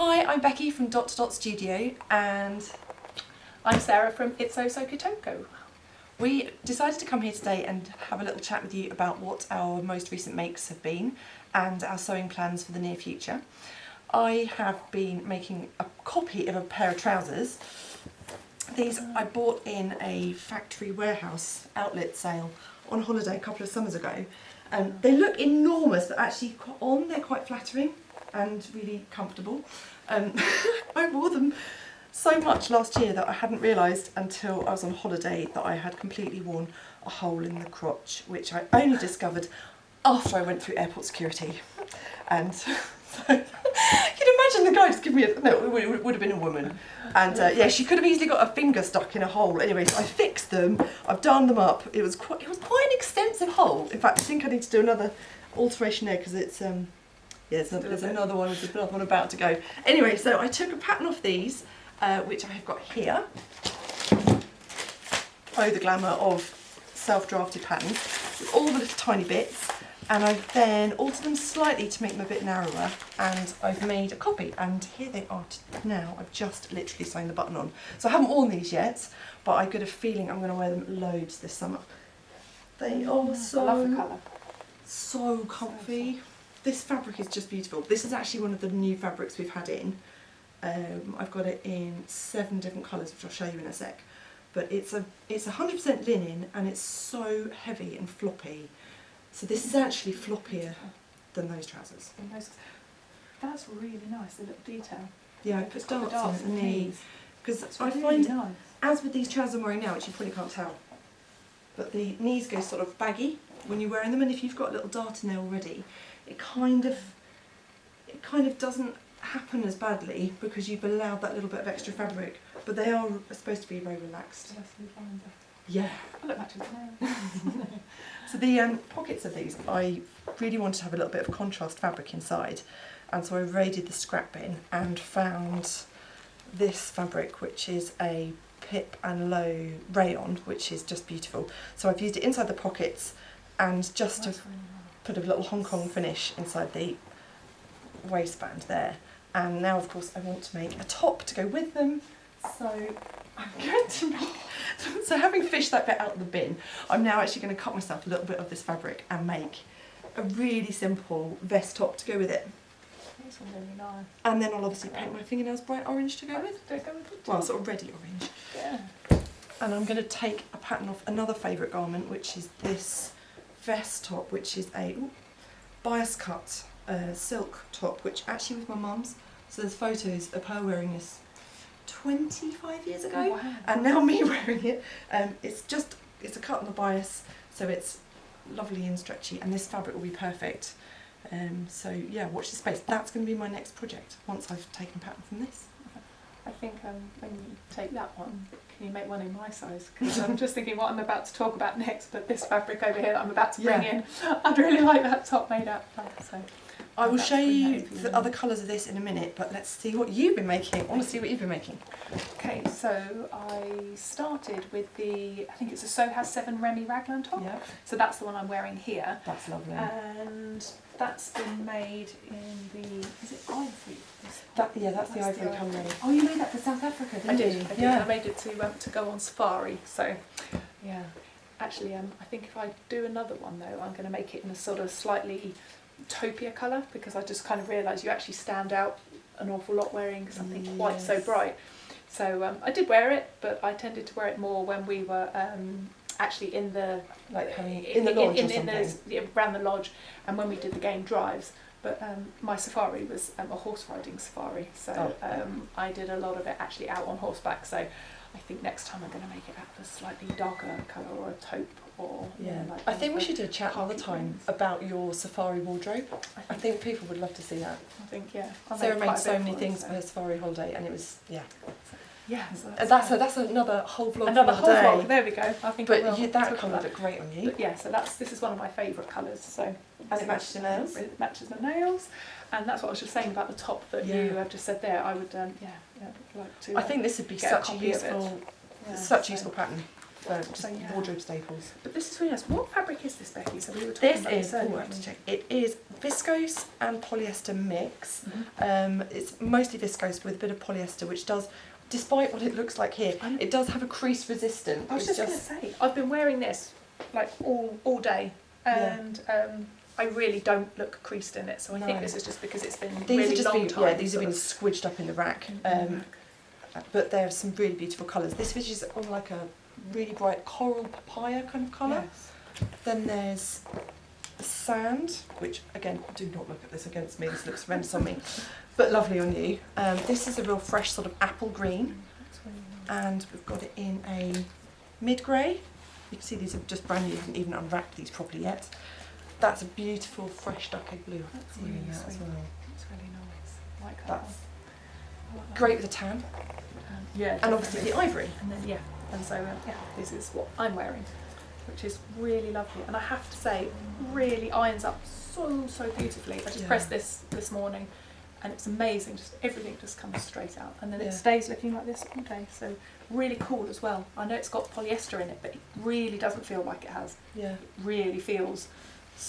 Hi, I'm Becky from Dot to Dot Studio, and I'm Sarah from It's So Kitoko. we decided to come here today and have a little chat with you about what our most recent makes have been and our sewing plans for the near future. I have been making a copy of a pair of trousers. These I bought in a factory warehouse outlet sale on holiday a couple of summers ago. They look enormous, but actually they're quite flattering and really comfortable. I wore them so much last year that I hadn't realised until I was on holiday that I had completely worn a hole in the crotch, which I only discovered after I went through airport security. And so you'd imagine the guy just give me it would have been a woman. And yeah, she could have easily got her finger stuck in a hole. Anyway, so I fixed them, I've done them up. It was quite an extensive hole. In fact, I think I need to do another alteration there because it's yeah, there's another one, there's another one about to go. Anyway, so I took a pattern off these, which I have got here. Oh, the glamour of self-drafted patterns with all the little tiny bits. And I've then altered them slightly to make them a bit narrower, and I've made a copy, and here they are now. I've just literally sewn the button on. So I haven't worn these yet, but I've got a feeling I'm going to wear them loads this summer. They are so comfy. This fabric is just beautiful. This is actually one of the new fabrics we've had in. I've got it in 7 different colours, which I'll show you in a sec. But it's 100% linen, and it's so heavy and floppy. So this is actually floppier than those trousers. That's really nice, the little detail. Yeah, I put darts on at the knees. Because I really find, nice. as with these trousers I'm wearing now, which you probably can't tell, but the knees go sort of baggy when you're wearing them, and if you've got a little dart in there already, it kind of doesn't happen as badly because you've allowed that little bit of extra fabric. But they are supposed to be very relaxed. Yeah. I look back to the So the pockets of these, I really wanted to have a little bit of contrast fabric inside, and so I raided the scrap bin and found this fabric, which is a pip and low rayon, which is just beautiful. So I've used it inside the pockets and just to put a little Hong Kong finish inside the waistband there. And now, of course, I want to make a top to go with them. So I'm going to make, so having fished that bit out of the bin, I'm now actually going to cut myself a little bit of this fabric and make a really simple vest top to go with it. This one's really nice. And then I'll obviously paint my fingernails bright orange to go with. Well, sort of reddy orange. Yeah. And I'm going to take a pattern off another favourite garment, which is this vest top, which is a bias cut silk top, which actually was my mum's. So there's photos of her wearing this 25 years ago, wow. And now me wearing it. It's a cut on the bias, so it's lovely and stretchy, and this fabric will be perfect. So yeah, watch this space. That's going to be my next project once I've taken pattern from this. I think when you take that one, can you make one in my size? Because I'm just thinking what I'm about to talk about next, but this fabric over here that I'm about to bring in, I'd really like that top made out of that. So I will show you the other colours of this in a minute, but let's see what you've been making. I want to see what you've been making. Okay, so I started with I think it's a Sew Has 7 Remy Raglan top. Yeah. So that's the one I'm wearing here. That's lovely. And that's been made in is it ivory? That's the ivory colour. Oh, you made that for South Africa, didn't you? I did. Yeah. I made it to go on safari. So, yeah. Actually, I think if I do another one though, I'm going to make it in a sort of slightly taupia colour, because I just kind of realised you actually stand out an awful lot wearing something quite so bright. So I did wear it, but I tended to wear it more when we were actually in the lodge or something. Around the lodge, and when we did the game drives. But my safari was a horse riding safari, so I did a lot of it actually out on horseback. So I think next time I'm going to make it out of a slightly darker colour, or a taupe, or I think we should do a chat another time about your safari wardrobe. I think people would love to see that. I think Sarah made so many things for her safari holiday, and it was so that's another whole vlog. Another whole vlog. There we go. I think. But that colour looked great on you. But yeah, so this is one of my favourite colours. So and it matches your nails. It matches my nails, and that's what I was just saying about the top that you have just said there. I would like to. I think this would be such a useful pattern for just wardrobe staples. But this is really nice. What fabric is this, Becky? So we were talking about this earlier. I have to check. It is viscose and polyester mix. It's mostly viscose with a bit of polyester, which does, despite what it looks like here, it does have a crease resistant. I was just going to say, I've been wearing this like all day, and I really don't look creased in it. So I think this is just because it's been really long time. Yeah, these have been squidged up in the rack. But there are some really beautiful colours. This is on like a really bright coral papaya kind of colour. Yes. Then there's sand, which again, do not look at this against me, this looks horrendous on me, but lovely on you. This is a real fresh sort of apple green, That's really nice. and we've got it in a mid-grey. You can see these are just brand new, you haven't even unwrapped these properly yet. That's a beautiful fresh duck egg blue. That's really really that sweet. as well. It's really nice. I like that. That's I like that. great with a tan, Yeah, and obviously the ivory. And then and so this is what I'm wearing, which is really lovely. And I have to say, really irons up so beautifully. I just pressed this morning, and it's amazing. Just everything just comes straight out, and then it stays looking like this all day. So really cool as well. I know it's got polyester in it, but it really doesn't feel like it has. Yeah. It really feels.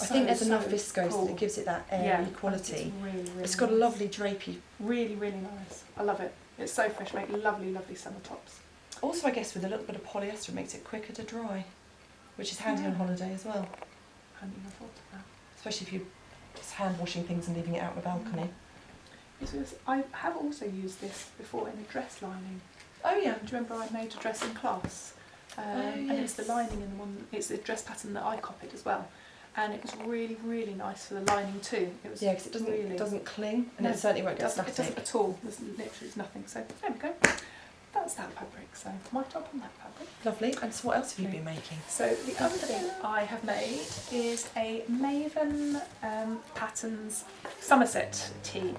I think there's enough viscose that gives it that airy quality. It's got a lovely drapey. Really nice. I love it. It's so fresh. Make lovely summer tops. Also, I guess with a little bit of polyester, it makes it quicker to dry, which is handy on holiday as well. Hadn't even thought of that. Especially if you're just hand washing things and leaving it out on the balcony. I have also used this before in a dress lining. Oh yeah. Do you remember I made a dress in class? And it's the lining in the one. It's the dress pattern that I copied as well. And it was really nice for the lining too. It was because it doesn't cling, and it certainly won't get static. It doesn't at all. There's literally nothing. So there we go. That's that fabric. So my top on that fabric. Lovely. And so what else have you been making? So the other thing I have made is a Maven Patterns Somerset tee.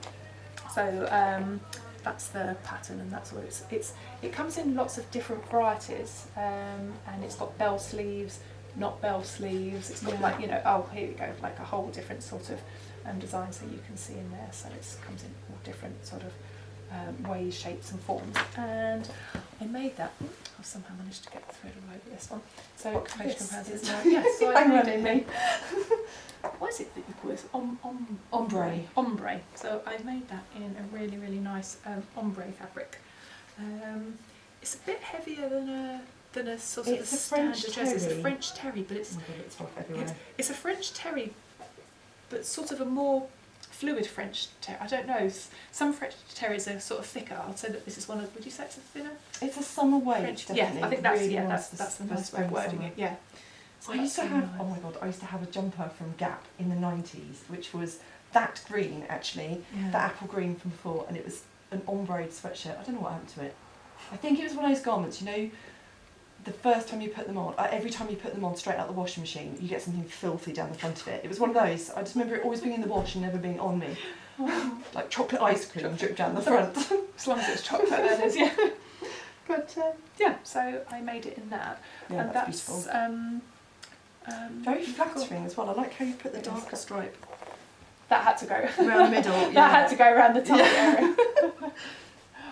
So that's the pattern, and that's what it comes in lots of different varieties, and it's got bell sleeves, not bell sleeves. It's got like, here we go, like a whole different sort of design, so you can see in there. So it comes in all different sort of ways, shapes and forms. And I made that. I've somehow managed to get the thread all over this one. So so I made it. What is it that you call this? Ombre. So I made that in a really nice ombre fabric. It's a bit heavier than a sort of standard dress. It's a French terry, but it's a French terry, but sort of a more fluid French terry. I don't know. Some French terries are sort of thicker. I'd say that this is one of. Would you say it's a thinner? It's a summer weight. French, definitely. Yeah, I think that's the best way of wording it. Yeah. So I used to have. Oh my god! I used to have a jumper from Gap in the 90s, which was that green actually, the apple green from before, and it was an ombre sweatshirt. I don't know what happened to it. I think it was one of those garments, the first time you put them on, every time you put them on straight out the washing machine, you get something filthy down the front of it. It was one of those. I just remember it always being in the wash and never being on me. Like chocolate ice cream dripped down the front. As long as it's chocolate, that is, yeah. But so I made it in that. Yeah, and that's beautiful. Very flattering as well. I like how you put the darker stripe. That had to go around the middle. That had to go around the top area.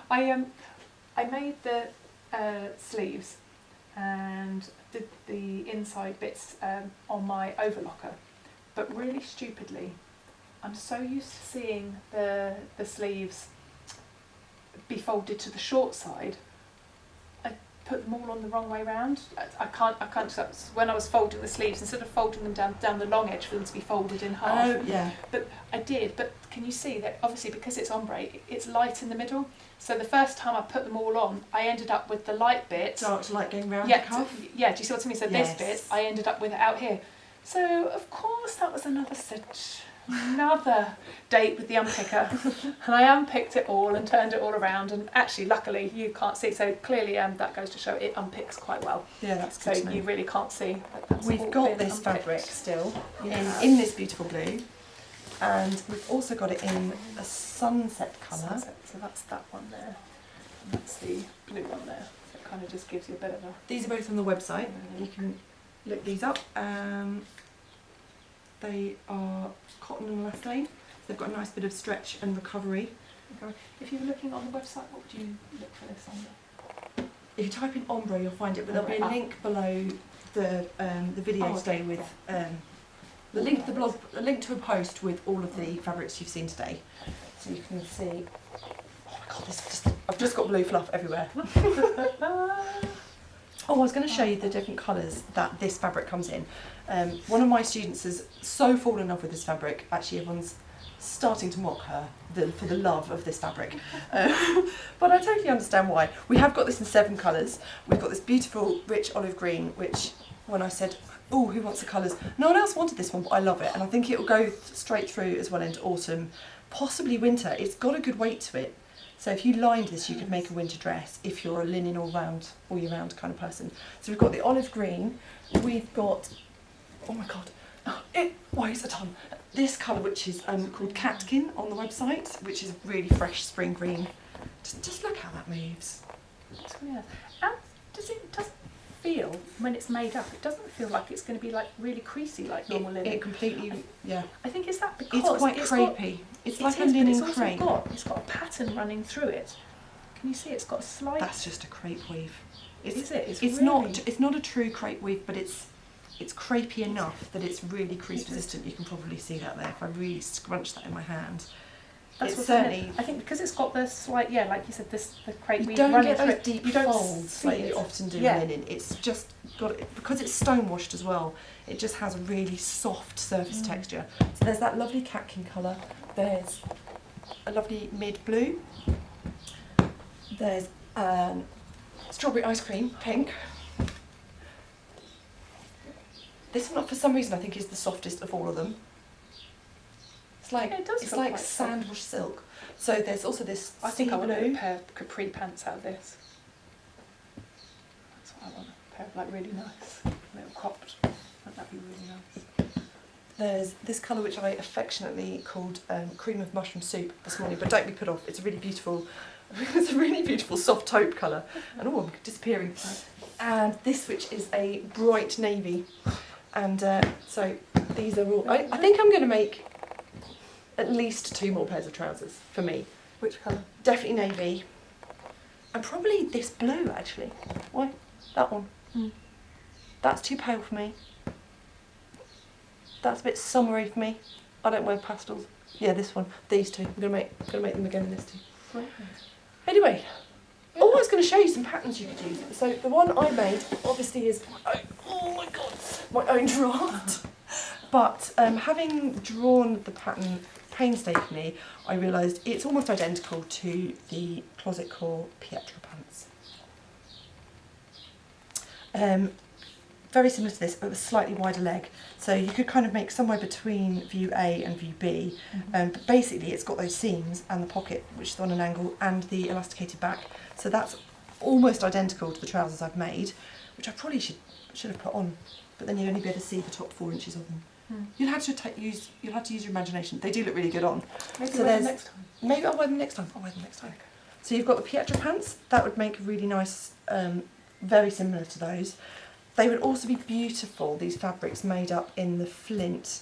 I made the sleeves and did the inside bits on my overlocker, but really stupidly, I'm so used to seeing the sleeves be folded to the short side. I put them all on the wrong way round. I can't. When I was folding the sleeves, instead of folding them down the long edge for them to be folded in half. Oh yeah. But I did. But can you see that? Obviously, because it's ombre, it's light in the middle. So the first time I put them all on, I ended up with the light bit. Dark light going round the cuff. Do you see what I mean? So this bit, I ended up with it out here. So of course that was another date with the unpicker, and I unpicked it all and turned it all around, and actually luckily you can't see, so clearly that goes to show it unpicks quite well. Yeah, that's good. So you really can't see that's we've got this fabric still in this beautiful blue, and we've also got it in a sunset colour. So that's that one there, and that's the blue one there. So it kind of just gives you a bit of a... These are both on the website. You can look these up. They are cotton and elastane. They've got a nice bit of stretch and recovery. If you were looking on the website, what would you look for this on? If you type in Ombre, you'll find it, but there'll be a link below the video today with the link to the blog, a link to a post with all of the fabrics you've seen today, so you can see. Oh my god, I've just got blue fluff everywhere. Oh, I was going to show you the different colours that this fabric comes in. One of my students has so fallen in love with this fabric. Actually, everyone's starting to mock her for the love of this fabric. But I totally understand why. We have got this in 7 colours. We've got this beautiful rich olive green, which when I said, oh, who wants the colours? No one else wanted this one, but I love it. And I think it will go straight through as well into autumn, possibly winter. It's got a good weight to it. So if you lined this, you could make a winter dress if you're a linen all year round kind of person. So we've got the olive green, we've got, oh my god, it weighs a ton. This colour, which is called Catkin on the website, which is a really fresh spring green. Just look how that moves. It's really nice. And doesn't feel, when it's made up, it doesn't feel like it's going to be like really creasy like normal linen. It completely, yeah. I think it's that because it's quite crepey. It's like a linen crepe. It's got a pattern running through it. Can you see it's got a slight... That's just a crepe weave. Is it? It's really... It's not a true crepe weave, but it's crepey enough that it's really crease resistant. You can probably see that there. If I really scrunch that in my hand. That's it's certainly... I think because it's got the slight, yeah, like you said, the crepe weave. You don't running get those through it. deep You don't folds like you often do in linen. It's just got, because it's stone washed as well, it just has a really soft surface texture. So there's that lovely catkin colour. There's a lovely mid blue. There's strawberry ice cream pink. This one, for some reason, I think is the softest of all of them. It's like it's like sandwash silk. So there's also this. I think I want a pair of capri pants out of this. That's what I want. A pair of like really nice, little cropped. Wouldn't that be really nice? There's this colour which I affectionately called cream of mushroom soup this morning, but don't be put off. It's a really beautiful. It's a really beautiful soft taupe colour, and oh, I'm disappearing. And this, which is a bright navy, and so these are all. I think I'm going to make at least 2 more pairs of trousers for me. Which colour? Definitely navy, and probably this blue actually. Why? That one. That's too pale for me. That's a bit summery for me. I don't wear pastels. Yeah, this one. These 2. I'm gonna make them again in this 2. Right. Anyway, I was going to show you some patterns you could use. So the one I made obviously is my own draft. But having drawn the pattern painstakingly, I realised it's almost identical to the Closet Core Pietro Pants. Very similar to this, but with a slightly wider leg. So you could kind of make somewhere between view A and view B. But basically it's got those seams and the pocket, which is on an angle, and the elasticated back. So that's almost identical to the trousers I've made, which I probably should have put on. But then you'd only be able to see the top 4 inches of them. You'll have to use your imagination. They do look really good on. Maybe wear them next time. Maybe I'll wear them next time. Okay. So you've got the Pietro Pants. That would make really nice, very similar to those. They would also be beautiful, these fabrics made up in the flint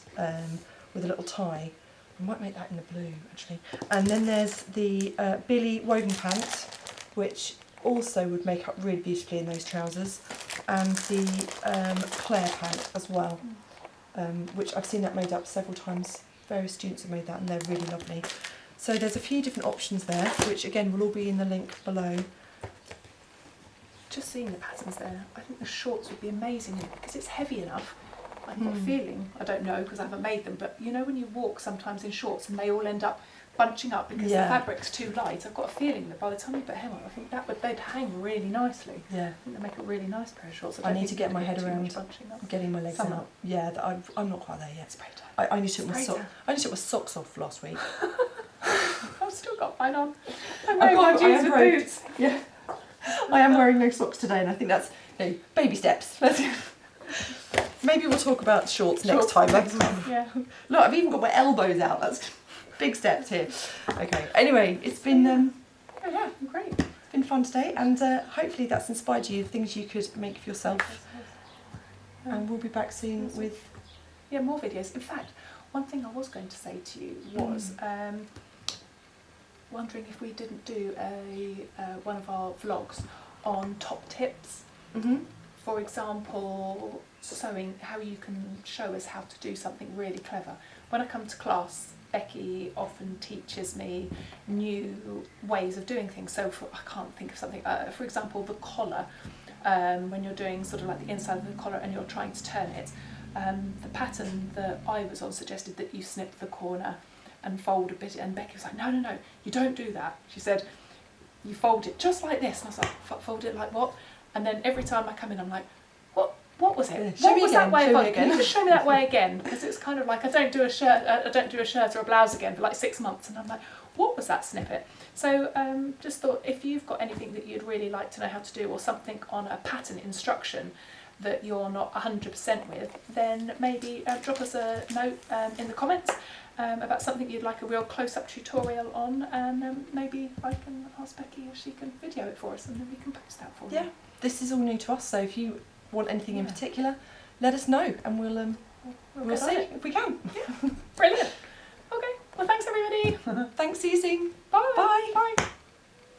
with a little tie. I might make that in the blue actually. And then there's the Billy woven pants, which also would make up really beautifully in those trousers. And the Claire pant as well, which I've seen that made up several times. Various students have made that and they're really lovely. So there's a few different options there, which again will all be in the link below. Just seeing the patterns there, I think the shorts would be amazing because it's heavy enough. I've got a feeling, I don't know because I haven't made them, but you know when you walk sometimes in shorts and they all end up bunching up because the fabric's too light, I've got a feeling that by the time you put hem on, I think they'd hang really nicely. Yeah. I think they make a really nice pair of shorts. I need to get my head around getting my legs out. Yeah, I'm not quite there yet. I only took my socks off last week. I've still got mine on. I've got jeans with boots. Yeah. I am wearing no socks today, and I think that's baby steps. Maybe we'll talk about shorts next time. Yeah. Look, I've even got my elbows out. That's big steps here. Okay. Anyway, it's been great. It's been fun today, and hopefully that's inspired you things you could make for yourself. And we'll be back soon with more videos. In fact, one thing I was going to say to you was. Wondering if we didn't do one of our vlogs on top tips. Mm-hmm. For example, sewing, how you can show us how to do something really clever. When I come to class, Becky often teaches me new ways of doing things. So I can't think of something, for example, the collar, when you're doing sort of like the inside of the collar and you're trying to turn it. The pattern that I was on suggested that you snip the corner and fold a bit, and Becky was like, no, you don't do that. She said, you fold it just like this. And I was like, fold it like what? And then every time I come in, I'm like, what was it? Show What me was again, that way show of me it? Can you again. just show me that way again? Because it's kind of like I don't do a shirt or a blouse again for like 6 months, and I'm like, what was that snippet? So just thought, if you've got anything that you'd really like to know how to do, or something on a pattern instruction that you're not 100% with, then maybe drop us a note in the comments about something you'd like a real close-up tutorial on, and maybe I can ask Becky if she can video it for us, and then we can post that for you. Yeah, this is all new to us, so if you want anything in particular, let us know, and we'll see if we can. Yeah. Brilliant. Okay, well thanks everybody. Thanks, see you soon. Bye.